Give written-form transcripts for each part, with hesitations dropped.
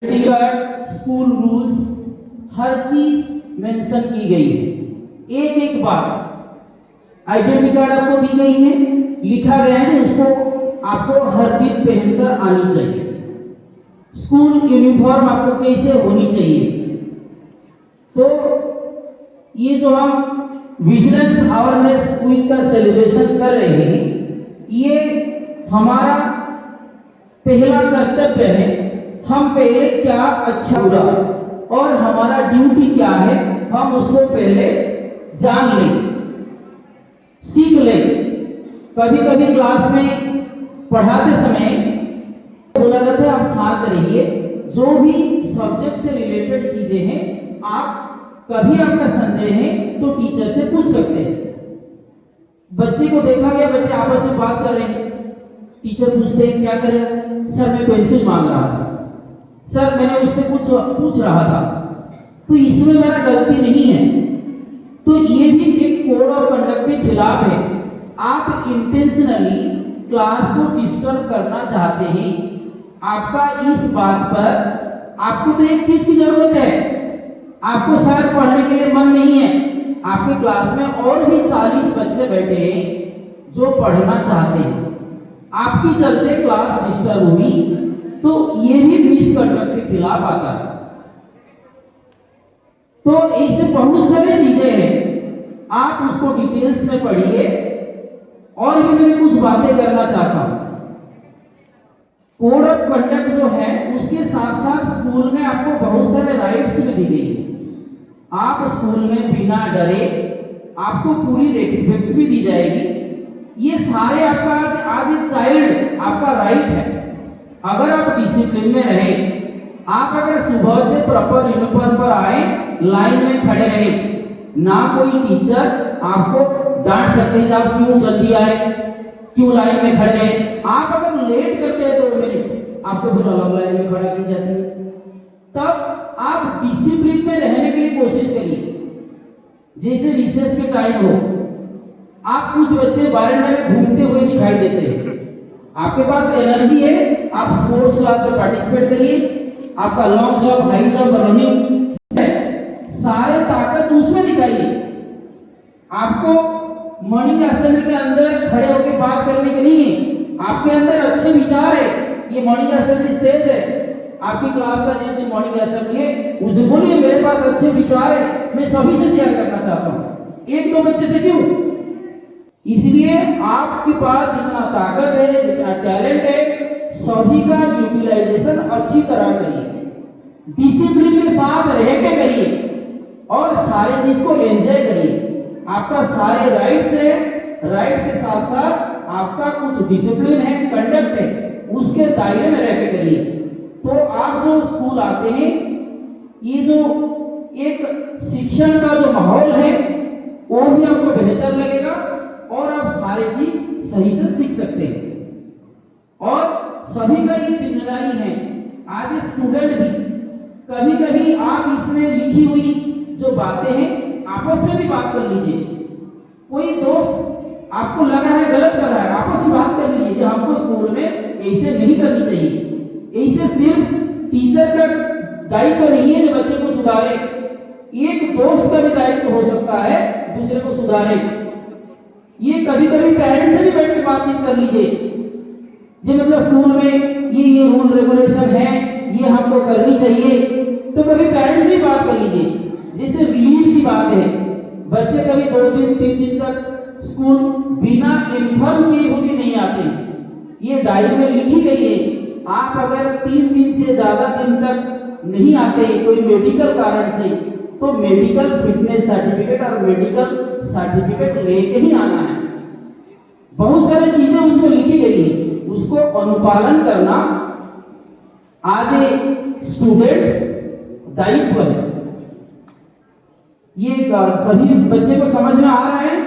Card, school rules, हर चीज mention की गई है। एक एक बात आइडेंटिटी कार्ड आपको दी गई है, लिखा गया है उसको आपको हर दिन पहनकर आनी चाहिए। स्कूल यूनिफॉर्म आपको कैसे होनी चाहिए। तो ये जो हम विजिलेंस अवेयरनेस वीक का सेलिब्रेशन कर रहे हैं, ये हमारा पहला कर्तव्य है। हम पहले क्या अच्छा बुरा और हमारा ड्यूटी क्या है, हम उसको पहले जान लें, सीख लें। कभी कभी क्लास में पढ़ाते समय बोला जाता है आप शांत रहिए, जो भी सब्जेक्ट से रिलेटेड चीजें हैं, आप कभी आपका संदेह है तो टीचर से पूछ सकते हैं। बच्चे को देखा गया, बच्चे आपस में बात कर रहे हैं, टीचर पूछते हैं क्या करें, सर मैं पेंसिल मांग रहा था, सर मैंने उससे पूछ रहा था, तो इसमें मेरा गलती नहीं है। तो ये भी एक कोड ऑफ कंडक्ट के खिलाफ है। आप इंटेंशनली क्लास को डिस्टर्ब करना चाहते हैं। आपका इस बात पर, आपको तो एक चीज की जरूरत है, आपको शायद पढ़ने के लिए मन नहीं है, आपकी क्लास में और भी 40 बच्चे बैठे हैं जो पढ़ना चाहते हैं, आपकी चलते क्लास डिस्टर्ब हुई, तो ये भी मिसकंडक्ट के खिलाफ आता है। तो ऐसे बहुत सारी चीजें हैं, आप उसको डिटेल्स में पढ़िए। और भी मैं कुछ बातें करना चाहता हूं। कोड ऑफ कंडक्ट जो है उसके साथ साथ स्कूल में आपको बहुत सारे राइट्स भी दी गई है। आप स्कूल में बिना डरे, आपको पूरी रिस्पेक्ट भी दी जाएगी। ये सारे आपका आज एक चाइल्ड आपका राइट है। अगर आप डिसिप्लिन में रहे, आप अगर सुबह से प्रॉपर यूनिफॉर्म पर आए, लाइन में खड़े रहे, ना कोई टीचर आपको डांट सकते हैं आप क्यों जल्दी आए, क्यों लाइन में खड़े हैं। आप अगर लेट करते हैं 2 मिनट, आपको फिर अलग लाइन में खड़ा की जाती है। तब आप डिसिप्लिन में रहने के लिए कोशिश करिए। जैसे रिसेस के टाइम हो, आप कुछ बच्चे बारंडा में घूमते हुए दिखाई देते हैं, आपके पास एनर्जी है, आप स्पोर्ट्स क्लास में पार्टिसिपेट करिए, आपका long jump, high jump, running, सारे ताकत उसमें दिखाइए। आपको मॉर्निंग असेंबली के अंदर खड़े होकर बात करने के नहीं है, आपके अंदर अच्छे विचार है। ये मॉर्निंग असेंबली स्टेज है, आपकी क्लास का जिस दिन मॉर्निंग असेंबली है उस दिन बोलिए मेरे पास अच्छे विचार है, मैं सभी से शेयर करना चाहता हूँ, 1-2 बच्चे से क्यों। इसलिए आपके पास जितना ताकत है, जितना टैलेंट है, सभी का यूटिलाइजेशन अच्छी तरह करिए, डिसिप्लिन के साथ रह के करिए और सारे चीज को एंजॉय करिए। आपका सारे राइट्स है, राइट के साथ साथ आपका कुछ डिसिप्लिन है, कंडक्ट है, उसके दायरे में रह के करिए। तो आप जो स्कूल आते हैं, ये जो एक शिक्षण का जो माहौल है वो भी आपको बेहतर लगेगा और आप सारी चीज सही से सीख सकते हैं। और सभी का ये जिम्मेदारी है, आज स्टूडेंट भी कभी कभी आप इसमें लिखी हुई जो बातें हैं आपस में भी बात कर लीजिए। कोई दोस्त आपको लगा है गलत कर रहा है, आपस में बात कर लीजिए कि हमको स्कूल में ऐसे नहीं करनी चाहिए। ऐसे सिर्फ टीचर का दायित्व नहीं है जो बच्चे को सुधारे, एक दोस्त का भी दायित्व हो सकता है दूसरे को सुधारे। ये कभी कभी पेरेंट्स से भी बैठ के बातचीत कर लीजिए, जो मतलब स्कूल में ये रूल रेगुलेशन है, ये हमको करनी चाहिए, तो कभी पेरेंट्स से बात कर लीजिए। जैसे रिलीव की बात है, बच्चे कभी 2 दिन 3 दिन तक स्कूल बिना इन्फॉर्म किए हुए नहीं आते, ये डायरी में लिखी गई है। आप अगर 3 दिन से ज्यादा दिन तक नहीं आते कोई मेडिकल कारण से, तो मेडिकल फिटनेस सर्टिफिकेट और मेडिकल सर्टिफिकेट लेके ही आना है। बहुत सारी चीजें उसमें लिखी गई है, उसको अनुपालन करना आज ए स्टूडेंट दायित्व है। ये सभी बच्चे को समझ में आ रहा है,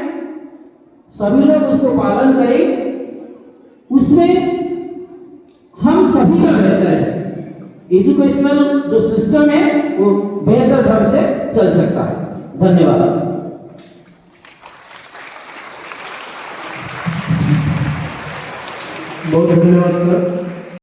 सभी लोग उसको पालन करें, उसमें हम सभी का बेहतर है। एजुकेशनल जो सिस्टम है वो बेहतर ढंग से चल सकता है। धन्यवाद। बहुत धन्यवाद सर।